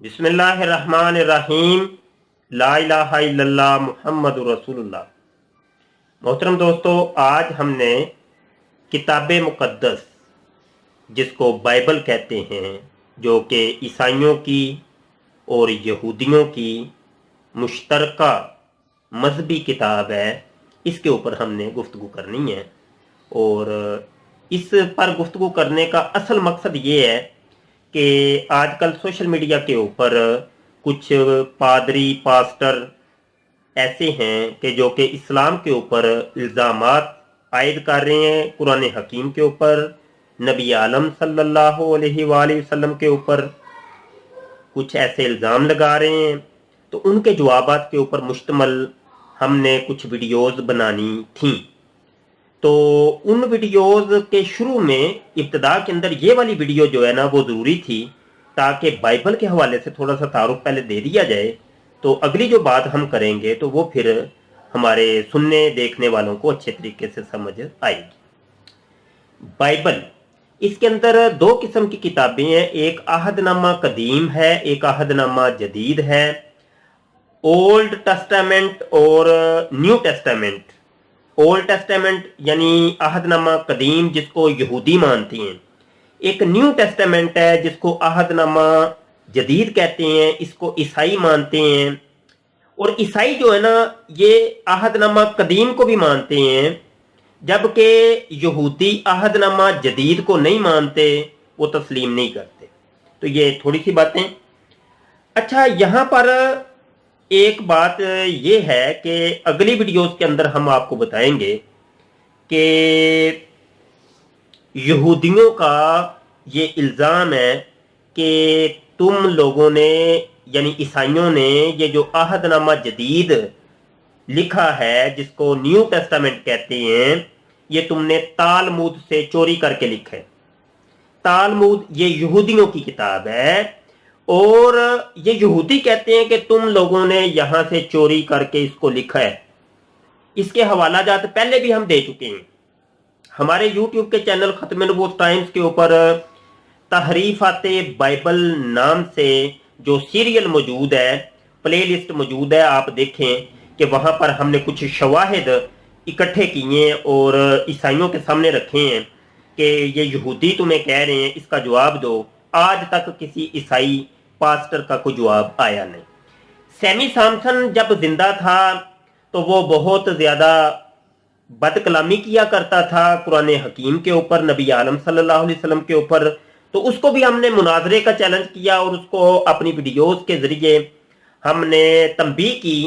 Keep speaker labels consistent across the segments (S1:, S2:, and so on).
S1: बिस्मिल्लाहिर्रहमानिर्रहीम। ला इलाहा इल्लल्लाह मुहम्मद रसूलुल्लाह। मोहतरम दोस्तों, आज हमने किताब मुक़द्दस जिसको बाइबल कहते हैं, जो कि ईसाइयों की और यहूदियों की मुश्तरका मजहबी किताब है, इसके ऊपर हमने गुफ्तगू करनी है। और इस पर गुफ्तगू करने का असल मकसद ये है कि आजकल सोशल मीडिया के ऊपर कुछ पादरी पास्टर ऐसे हैं कि जो कि इस्लाम के ऊपर इल्ज़ामात आयद कर रहे हैं, कुरान हकीम के ऊपर, नबी आलम सल्लल्लाहु अलैहि वसल्लम के ऊपर कुछ ऐसे इल्ज़ाम लगा रहे हैं। तो उनके जवाबात के ऊपर मुश्तमल हमने कुछ वीडियोज़ बनानी थी। तो उन वीडियोज़ के शुरू में इब्तदा के अंदर ये वाली वीडियो जो है ना, वो ज़रूरी थी ताकि बाइबल के हवाले से थोड़ा सा तारुफ पहले दे दिया जाए। तो अगली जो बात हम करेंगे तो वो फिर हमारे सुनने देखने वालों को अच्छे तरीके से समझ आएगी। बाइबल, इसके अंदर दो किस्म की किताबें हैं। एक अहदनामा कदीम है, एक अहदनामा जदीद है। ओल्ड टेस्टामेंट और न्यू टेस्टामेंट। ओल्ड टेस्टामेंट यानी अहदनामा कदीम जिसको यहूदी मानते हैं, एक न्यू टेस्टामेंट है जिसको अहदनामा जदीद कहते हैं, इसको ईसाई मानते हैं। और ईसाई जो है ना, ये अहदनामा कदीम को भी मानते हैं, जबकि यहूदी अहदनामा जदीद को नहीं मानते, वो तस्लीम नहीं करते। तो ये थोड़ी सी बातें। अच्छा, यहाँ पर एक बात ये है कि अगली वीडियोस के अंदर हम आपको बताएंगे कि यहूदियों का ये इल्ज़ाम है कि तुम लोगों ने यानी ईसाइयों ने ये जो अहदनामा जदीद लिखा है, जिसको न्यू टेस्टामेंट कहते हैं, ये तुमने तालमुद से चोरी करके लिखा है। तालमुद ये यहूदियों की किताब है और ये यहूदी कहते हैं कि तुम लोगों ने यहां से चोरी करके इसको लिखा है। इसके हवाला जात पहले भी हम दे चुके हैं। हमारे यूट्यूब के चैनल खत्म नबूवत टाइम्स के ऊपर तहरीफाते बाइबल नाम से जो सीरियल मौजूद है, प्ले लिस्ट मौजूद है, आप देखें कि वहां पर हमने कुछ शवाहिद इकट्ठे किए हैं और ईसाइयों के सामने रखे हैं कि ये यहूदी तुम्हें कह रहे हैं, इसका जवाब दो। आज तक किसी ईसाई पास्टर का कोई जवाब आया नहीं। सैमी सैमसन जब जिंदा था तो वो बहुत ज्यादा बदकलामी किया करता था कुरान हकीम के ऊपर, नबी आलम सल्लल्लाहु अलैहि वसल्लम के ऊपर। तो उसको भी हमने मुनाजरे का चैलेंज किया और उसको अपनी वीडियोस के जरिए हमने तंबीह की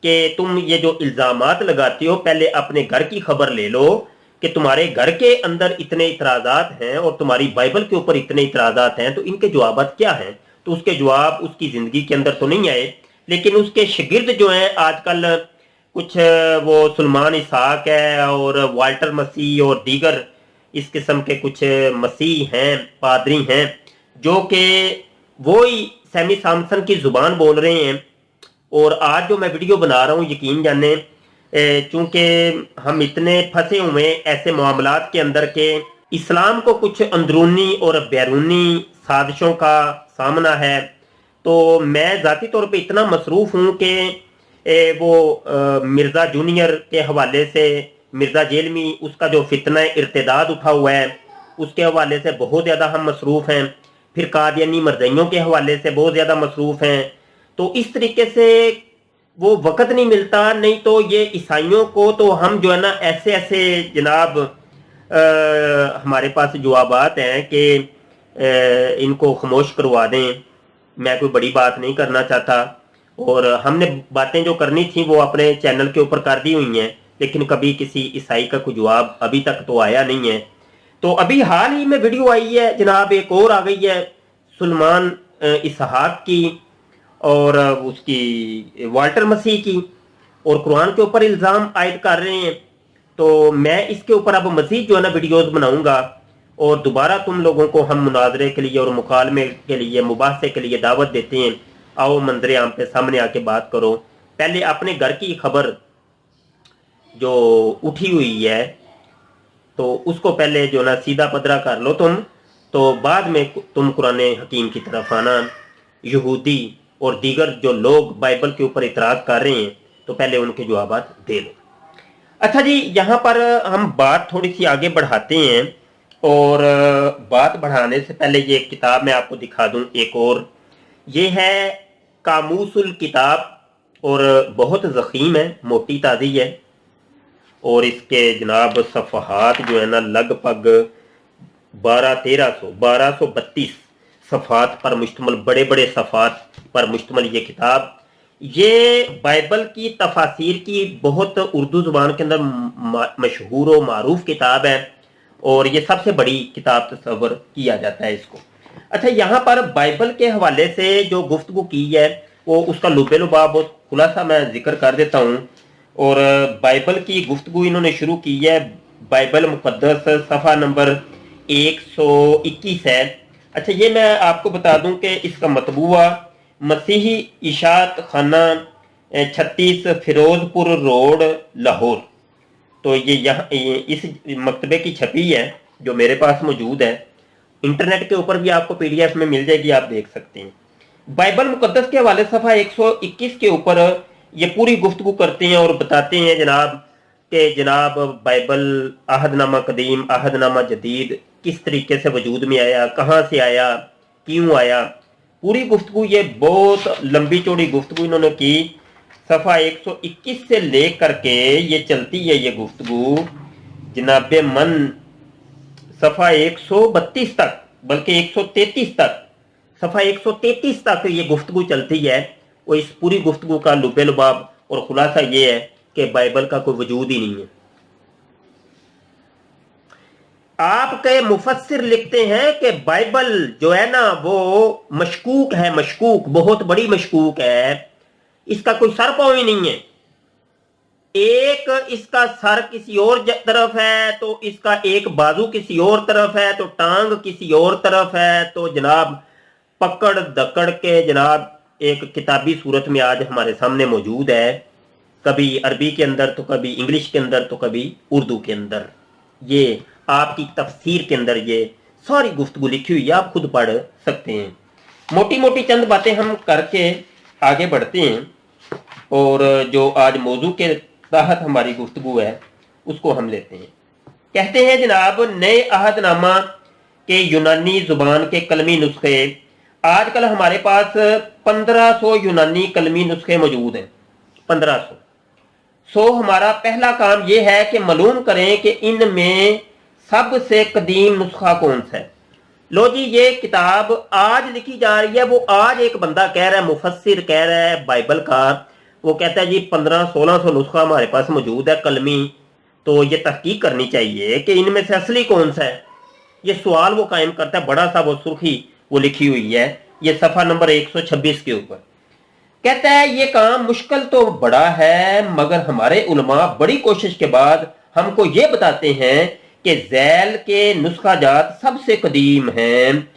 S1: कि तुम ये जो इल्ज़ामात लगाते हो, पहले अपने घर की खबर ले लो कि तुम्हारे घर के अंदर इतने इतराज़ात हैं और तुम्हारी बाइबल के ऊपर इतने इतराज़ात हैं, तो इनके जवाबात क्या हैं। तो उसके जवाब उसकी ज़िंदगी के अंदर तो नहीं आए, लेकिन उसके शागिर्द जो हैं आजकल कुछ, वो सुलेमान इसहाक है और वाल्टर मसीह और दीगर इस किस्म के कुछ मसीह हैं, पादरी हैं, जो कि वो ही सैमी सैमसन की ज़ुबान बोल रहे हैं। और आज जो मैं वीडियो बना रहा हूँ, यकीन जाने, चूंकि हम इतने फंसे हुए ऐसे मामलात के अंदर के इस्लाम को कुछ अंदरूनी और बैरूनी साजिशों का सामना है, तो मैं ज़ाती तौर पे इतना मसरूफ़ हूँ कि वो मिर्ज़ा जूनियर के हवाले से, मिर्ज़ा जेलमी, उसका जो फितना इर्तिदाद उठा हुआ है, उसके हवाले से बहुत ज़्यादा हम मसरूफ़ हैं। फिर कादियानी मरज़इयों के हवाले से बहुत ज़्यादा मसरूफ़ हैं। तो इस तरीके से वो वक़्त नहीं मिलता। नहीं तो ये ईसाइयों को तो हम जो है ना, ऐसे ऐसे जनाब हमारे पास जवाबात हैं कि इनको खामोश करवा दें। मैं कोई बड़ी बात नहीं करना चाहता और हमने बातें जो करनी थी वो अपने चैनल के ऊपर कर दी हुई हैं, लेकिन कभी किसी ईसाई का कोई जवाब अभी तक तो आया नहीं है। तो अभी हाल ही में वीडियो आई है जनाब, एक और आ गई है सुलेमान इसहाक की और उसकी वाल्टर मसीह की, और कुरान के ऊपर इल्ज़ाम आयद कर रहे हैं। तो मैं इसके ऊपर अब मजीद जो है ना वीडियोस बनाऊंगा और दोबारा तुम लोगों को हम मुनाजरे के लिए और मुकालमे के लिए, मुबाहसे के लिए दावत देते हैं। आओ मंजरे आम पे सामने आके बात करो। पहले अपने घर की खबर जो उठी हुई है तो उसको पहले जो ना सीधा पदरा कर लो तुम, तो बाद में तुम कुरान हकीम की तरफ आना। यहूदी और दीगर जो लोग बाइबल के ऊपर इतराज कर रहे हैं, तो पहले उनके जवाबात दे लो। अच्छा जी, यहाँ पर हम बात थोड़ी सी आगे बढ़ाते हैं, और बात बढ़ाने से पहले ये किताब मैं आपको दिखा दूं एक और। ये है कामूसुल किताब, और बहुत ज़ख़ीम है, मोटी ताज़ी है, और इसके जनाब सफ़हात जो है ना लगभग 1232 सफ़ात पर मुश्तमल, बड़े बड़े सफ़ात पर मुश्तमल ये किताब। ये बाइबल की तफासिर की बहुत उर्दू ज़ुबान के अंदर मशहूर और मारूफ किताब है, और ये सबसे बड़ी किताब तस्वर किया जाता है इसको। अच्छा, यहाँ पर बाइबल के हवाले से जो गुफ्तगू की है वो उसका लुबे लुबाब खुलासा मैं जिक्र कर देता हूँ। और बाइबल की गुफ्तगू इन्होंने शुरू की है, बाइबल मुकद्दस सफ़ा नंबर 121 है। अच्छा, ये मैं आपको बता दूं कि इसका मतबूआ मसीही इशात खाना 36 फिरोजपुर रोड लाहौर, तो ये यहाँ इस मकतबे की छपी है जो मेरे पास मौजूद है। इंटरनेट के ऊपर भी आपको PDF में मिल जाएगी, आप देख सकते हैं। बाइबल मुकद्दस के हवाले सफ़ा 121 के ऊपर ये पूरी गुफ्तगू करते हैं और बताते हैं जनाब कि जनाब बाइबल अहदनामा कदीम अहदनामा जदीद किस तरीके से वजूद में आया, कहाँ से आया, क्यों आया। पूरी गुफ्तगू, ये बहुत लंबी चौड़ी गुफ्तगू इन्होंने की। सफ़ा 121 से लेकर के ये चलती है ये गुफ्तगू जनाब मन सफ़ा 132 तक, बल्कि 133 तक, सफ़ा 133 तक ये गुफ्तगू चलती है। और इस पूरी गुफ्तगू का लुबे लुबाब और खुलासा ये है कि बाइबल का कोई वजूद ही नहीं है। आपके मुफस्सिर लिखते हैं कि बाइबल जो है ना वो मशकूक है, मशकूक, बहुत बड़ी मशकूक है, इसका कोई सर पाँव ही नहीं है। एक इसका सर किसी और तरफ है, तो इसका एक बाजू किसी और तरफ है, तो टांग किसी और तरफ है। तो जनाब पकड़ दकड़ के जनाब एक किताबी सूरत में आज हमारे सामने मौजूद है, कभी अरबी के अंदर, तो कभी इंग्लिश के अंदर, तो कभी उर्दू के अंदर। ये आपकी तफसीर के अंदर ये सारी गुफ्तगू लिखी हुई है, आप खुद पढ़ सकते हैं। मोटी मोटी चंद बातें हम करके आगे बढ़ते हैं, और जो आज मौजू के तहत हमारी गुफ्तगू है उसको हम लेते हैं। कहते हैं जनाब, नए अहदनामा के यूनानी जुबान के कलमी नुस्खे, आजकल हमारे पास 1500 यूनानी कलमी नुस्खे मौजूद हैं, 1500। हमारा पहला काम यह है कि मालूम करें कि इनमें सबसे कदीम नुस्खा कौन सा है। लो जी, ये किताब आज लिखी जा रही है, वो आज एक बंदा कह रहा है, मुफस्सिर कह रहा है बाइबल का, वो कहता है जी 1500-1600 नुस्खा हमारे पास मौजूद है कलमी, तो ये तहकीक करनी चाहिए कि इनमें से असली कौन सा है। ये सवाल वो कायम करता है, बड़ा सा वो सुर्खी वो लिखी हुई है, ये सफ़ा नंबर 126 के ऊपर। कहता है ये काम मुश्किल तो बड़ा है, मगर हमारे उलमा बड़ी कोशिश के बाद हमको ये बताते हैं कि ज़ैल के नुस्खा जात सबसे कदीम हैं।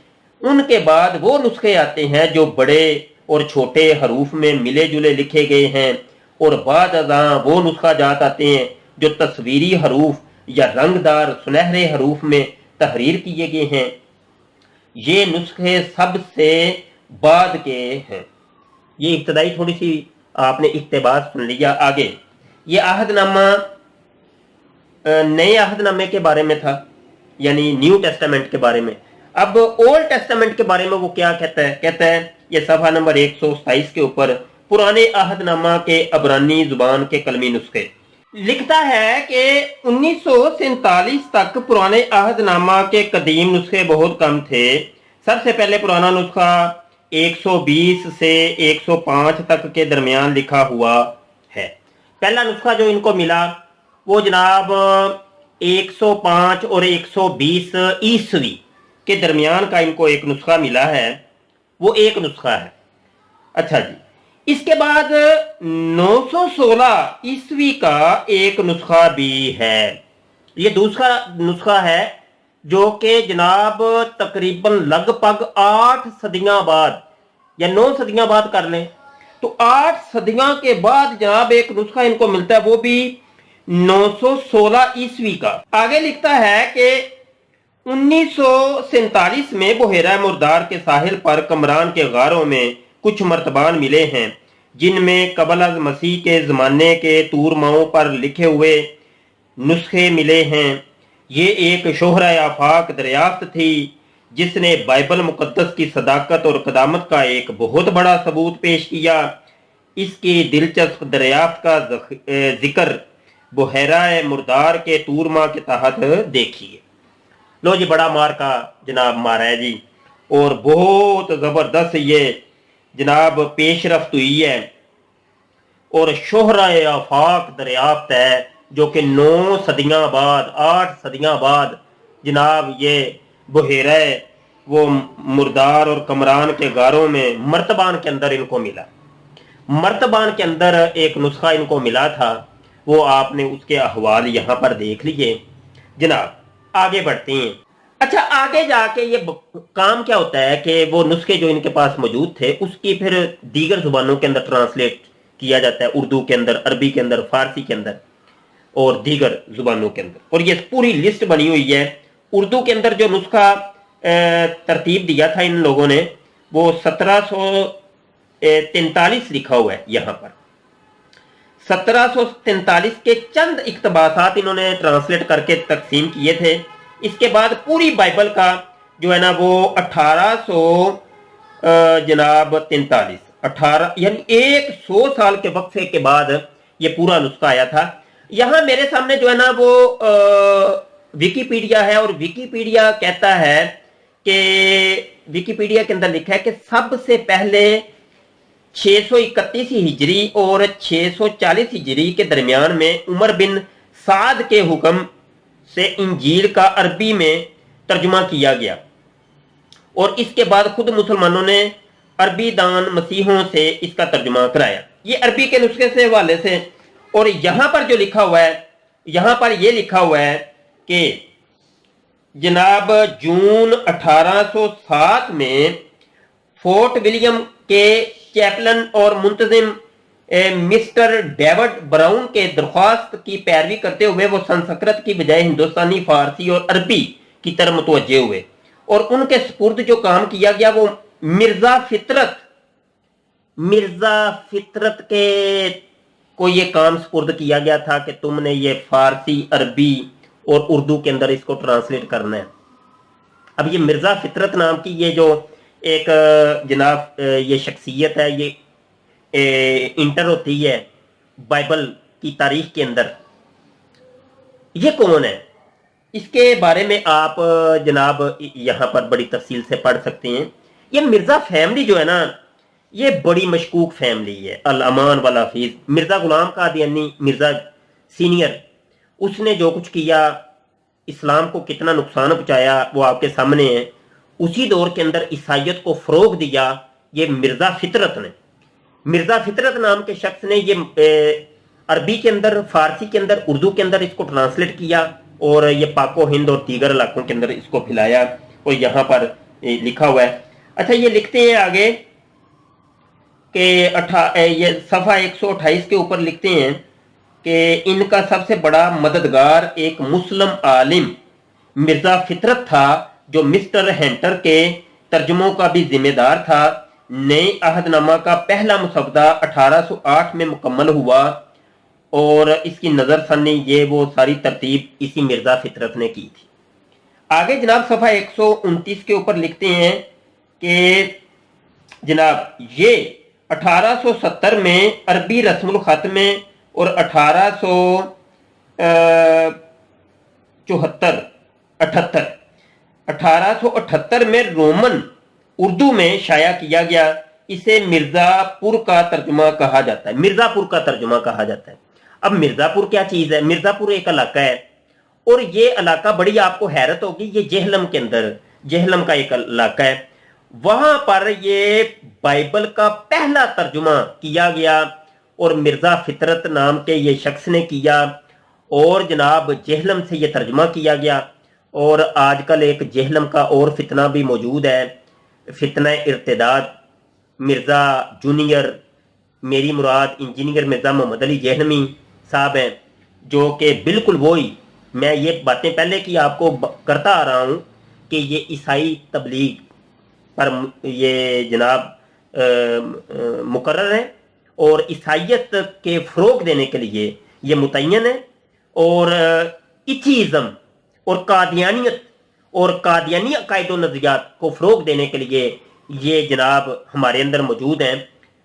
S1: उनके बाद वो नुस्खे आते हैं जो बड़े और छोटे हरूफ में मिले जुले लिखे गए हैं, और बाद अज़ां वो नुस्खा जात आते हैं जो तस्वीरी हरूफ या रंगदार सुनहरे हरूफ में तहरीर किए गए हैं। ये नुस्खे सबसे बाद के हैं। ये इब्तदाई थोड़ी सी आपने इक्तबास सुन लिया। आगे ये अहदनामा नए अहदनामे के बारे में था, यानी न्यू टेस्टामेंट के बारे में। अब ओल्ड टेस्टामेंट के बारे में वो क्या कहता है? कहता है ये सफ़ा नंबर 127 के ऊपर पुराने अहदनामा के अबरानी जुबान के कलमी नुस्खे लिखता है कि 1947 तक पुराने अहदनामा के कदीम नुस्खे बहुत कम थे। सबसे पहले पुराना नुस्खा 120 से 105 तक के दरमियान लिखा हुआ है। पहला नुस्खा जो इनको मिला वो जनाब 105 और 120 ईस्वी के दरमियान का इनको एक नुस्खा मिला है, वो एक नुस्खा है। अच्छा जी, इसके बाद 916 ईस्वी का एक नुस्खा भी है। ये दूसरा नुस्खा है जो कि जनाब तकरीबन लगभग 8 सदियां बाद या 9 सदियां बाद कर लें, तो 8 सदियां के बाद जनाब एक नुस्खा इनको मिलता है, वो भी 916 ईस्वी का। आगे लिखता है कि 1947 میں بحیرہ مردار کے ساحل پر کمران کے غاروں میں کچھ مرتبان ملے ہیں جن میں قبل از مسیح کے زمانے کے تورماؤں پر لکھے ہوئے نسخے ملے ہیں۔ یہ ایک شہرہ آفاق دریافت تھی جس نے بائبل مقدس کی صداقت اور قدامت کا ایک بہت بڑا ثبوت پیش کیا۔ اس کی دلچسپ دریافت کا ذکر بحیرہ مردار کے تورما کے تحت دیکھیے۔ لو جی، بڑا مار کا جناب مارا ہے جی، اور بہت زبردست یہ جناب پیش رفت ہوئی ہے، اور شہرہ آفاق دریافت ہے جو کہ 9 صدیاں بعد 8 صدیاں بعد جناب یہ بحیرہ وہ مردار اور کمران کے غاروں میں مرتبان کے اندر ان کو ملا۔ مرتبان کے اندر ایک نسخہ ان کو ملا تھا، وہ آپ نے اس کے احوال یہاں پر دیکھ لیجئے۔ جناب آگے بڑھتے ہیں۔ اچھا، آگے جا کے یہ کام کیا ہوتا ہے کہ وہ نسخے جو ان کے پاس موجود تھے اس کی پھر دیگر زبانوں کے اندر ٹرانسلیٹ کیا جاتا ہے، اردو کے اندر، عربی کے اندر، فارسی کے اندر اور دیگر زبانوں کے اندر، اور یہ پوری لسٹ بنی ہوئی ہے۔ اردو کے اندر جو نسخہ ترتیب دیا تھا ان لوگوں نے وہ 1743 لکھا ہوا ہے یہاں پر۔ 1743 کے چند اقتباسات انہوں نے ٹرانسلیٹ کر کے تقسیم کیے تھے۔ اس کے بعد پوری بائبل کا جو ہے نا وہ 1843 یعنی 100 سال کے وقفے کے بعد یہ پورا نسخہ آیا تھا۔ یہاں میرے سامنے جو ہے نا وہ ویکیپیڈیا ہے، اور ویکیپیڈیا کہتا ہے کہ ویکیپیڈیا کے اندر لکھا ہے کہ سب سے پہلے 631 ہجری اور 640 ہجری کے درمیان میں عمر بن سعد کے حکم سے انجیل کا عربی میں ترجمہ کیا گیا، اور اس کے بعد خود مسلمانوں نے عربی دان مسیحوں سے اس کا ترجمہ کرایا، یہ عربی کے نسخے سے حوالے سے۔ اور یہاں پر جو لکھا ہوا ہے، یہاں پر یہ لکھا ہوا ہے کہ جناب جون 1807 میں فورٹ ولیم کے چیپلن اور منتظم مسٹر ڈیوڈ براؤن کے درخواست کی پیروی کرتے ہوئے وہ سنسکرت کی بجائے ہندوستانی، فارسی اور عربی کی طرف متوجہ ہوئے، اور ان کے سپرد جو کام کیا گیا وہ مرزا فطرت کے کو یہ کام سپرد کیا گیا تھا کہ تم نے یہ فارسی، عربی اور اردو کے اندر اس کو ٹرانسلیٹ کرنا ہے۔ اب یہ مرزا فطرت نام کی یہ جو ایک جناب یہ شخصیت ہے، یہ انٹر ہوتی ہے بائبل کی تاریخ کے اندر، یہ کون ہے؟ اس کے بارے میں آپ جناب یہاں پر بڑی تفصیل سے پڑھ سکتے ہیں۔ یہ مرزا فیملی جو ہے نا یہ بڑی مشکوک فیملی ہے۔ الامان والحفیظ مرزا غلام قادیانی، مرزا سینئر، اس نے جو کچھ کیا، اسلام کو کتنا نقصان پہنچایا وہ آپ کے سامنے ہے۔ اسی دور کے اندر عیسائیت کو فروغ دیا یہ مرزا فطرت نے۔ مرزا فطرت نام کے شخص نے یہ عربی کے اندر، فارسی کے اندر، اردو کے اندر اس کو ٹرانسلیٹ کیا، اور یہ پاک و ہند اور دیگر علاقوں کے اندر اس کو پھیلایا، اور یہاں پر لکھا ہوا ہے۔ اچھا، یہ لکھتے ہیں آگے کہ یہ صفحہ 128 کے اوپر لکھتے ہیں کہ ان کا سب سے بڑا مددگار ایک مسلم عالم مرزا فطرت تھا جو مسٹر ہینٹر کے ترجموں کا بھی ذمہ دار تھا۔ نئے عہد نامہ کا پہلا مسودہ 1808 میں مکمل ہوا، اور اس کی نظر ثانی یہ وہ ساری ترتیب اسی مرزا فطرت نے کی تھی۔ آگے جناب صفحہ 129 کے اوپر لکھتے ہیں کہ جناب یہ 1870 میں عربی رسم الخط میں اور 1878 میں رومن اردو میں شائع کیا گیا۔ اسے مرزا پور کا ترجمہ کہا جاتا ہے۔ مرزا پور کا ترجمہ کہا جاتا ہے۔ اب مرزا پور کیا چیز ہے؟ مرزا پور ایک علاقہ ہے، اور یہ علاقہ بڑی آپ کو حیرت ہوگی، یہ جہلم کے اندر، جہلم کا ایک علاقہ ہے، وہاں پر یہ بائبل کا پہلا ترجمہ کیا گیا، اور مرزا فطرت نام کے یہ شخص نے کیا، اور جناب جہلم سے یہ ترجمہ کیا گیا۔ اور آج کل ایک جہلم کا اور فتنہ بھی موجود ہے، فتنہ ارتداد۔ مرزا جونیئر، میری مراد انجینئر مرزا محمد علی جہلمی صاحب ہیں، جو کہ بالکل وہی، میں یہ باتیں پہلے کی آپ کو کرتا آ رہا ہوں कि ये ईसाई तबलीग पर ये जनाब मुकर्रर है और ईसाइयत के फ़रोग देने के लिए ये मुतय्यन है। और इथीज़म और कादियानियत और कादियानी अकायद व नज़रियात को फ़रोग देने के लिए ये जनाब हमारे अंदर मौजूद हैं।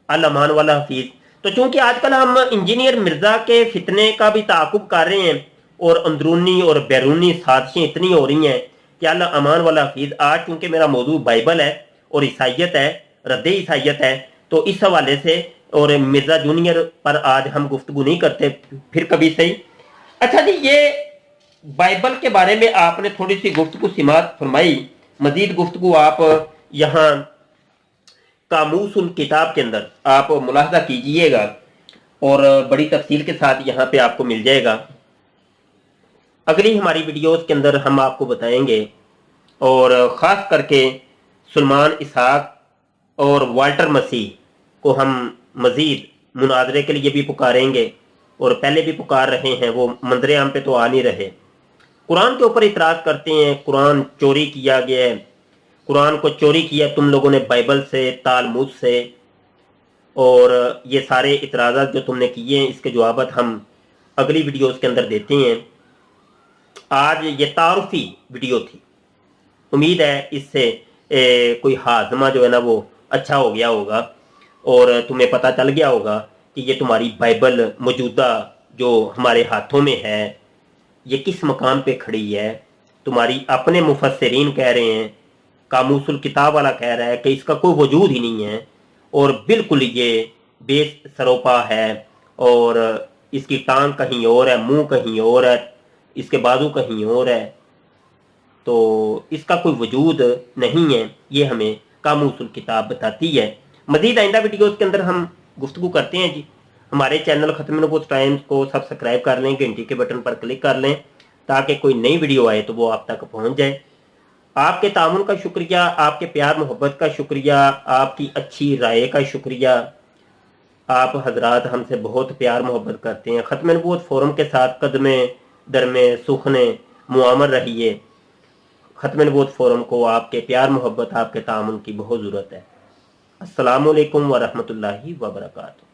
S1: अल अमान वाला हफीज़। तो चूँकि आजकल हम इंजीनियर मिर्ज़ा के फितने का भी ताक़ुब कर रहे हैं और अंदरूनी और बैरूनी साजिशें इतनी हो रही हैं कि अल अमान वाला हफीज़, आज चूँकि मेरा मौजू बाइबल है और ईसाइयत है, रद्द ईसाइयत है, तो इस हवाले से और मिर्ज़ा जूनियर पर आज हम गुफ्तगू नहीं करते, फिर कभी सही। अच्छा जी, ये बाइबल के बारे में आपने थोड़ी सी गुफ्तगू सिमात फरमाई, मजीद गुफ्तगू आप यहाँ कामूसुल किताब के अंदर आप मुलाहजा कीजिएगा और बड़ी तफसील के साथ यहाँ पे आपको मिल जाएगा। अगली हमारी वीडियोस के अंदर हम आपको बताएंगे और ख़ास करके सुलेमान इसहाक और वाल्टर मसीह को हम मज़ीद मुनाजरे के लिए भी पुकारेंगे और पहले भी पुकार रहे हैं, वो मंजर आम पे तो आ नहीं रहे। कुरान के ऊपर इतराज़ करते हैं, कुरान चोरी किया गया है, कुरान को चोरी किया तुम लोगों ने बाइबल से, तालमुद से, और ये सारे इतराज़ात जो तुमने किए हैं इसके जवाब हम अगली वीडियोस के अंदर देते हैं। आज ये तारुफी वीडियो थी, उम्मीद है इससे कोई हाजमा जो है ना वो अच्छा हो गया होगा और तुम्हें पता चल गया होगा कि ये तुम्हारी बाइबल मौजूदा जो हमारे हाथों में है ये किस मकाम पे खड़ी है। तुम्हारी अपने मुफस्सिरीन कह रहे हैं, कामूसुल किताब वाला कह रहा है कि इसका कोई वजूद ही नहीं है और बिल्कुल ये बेस सरोपा है और इसकी टांग कहीं और है, मुंह कहीं और है, इसके बाजू कहीं और है, तो इसका कोई वजूद नहीं है, ये हमें कामूसुल किताब बताती है। मज़ीद आइंदा वीडियोस के अंदर हम गुफ्तगू करते हैं जी। हमारे चैनल ख़त्म नबूवत टाइम्स को सब्सक्राइब कर लें, घंटी के बटन पर क्लिक कर लें ताकि कोई नई वीडियो आए तो वो आप तक पहुंच जाए। आपके तामुन का शुक्रिया, आपके प्यार मोहब्बत का शुक्रिया, आपकी अच्छी राय का शुक्रिया। आप हजरात हमसे बहुत प्यार मोहब्बत करते हैं। ख़त्म नबूवत फोरम के साथ कदमे दरमे सुखने मुआमर रहिए। ख़त्म नबूवत फोरम को आपके प्यार मोहब्बत, आपके तामुन की बहुत ज़रूरत है। अस्सलामु अलैकुम व रहमतुल्लाहि व बरकातुहू।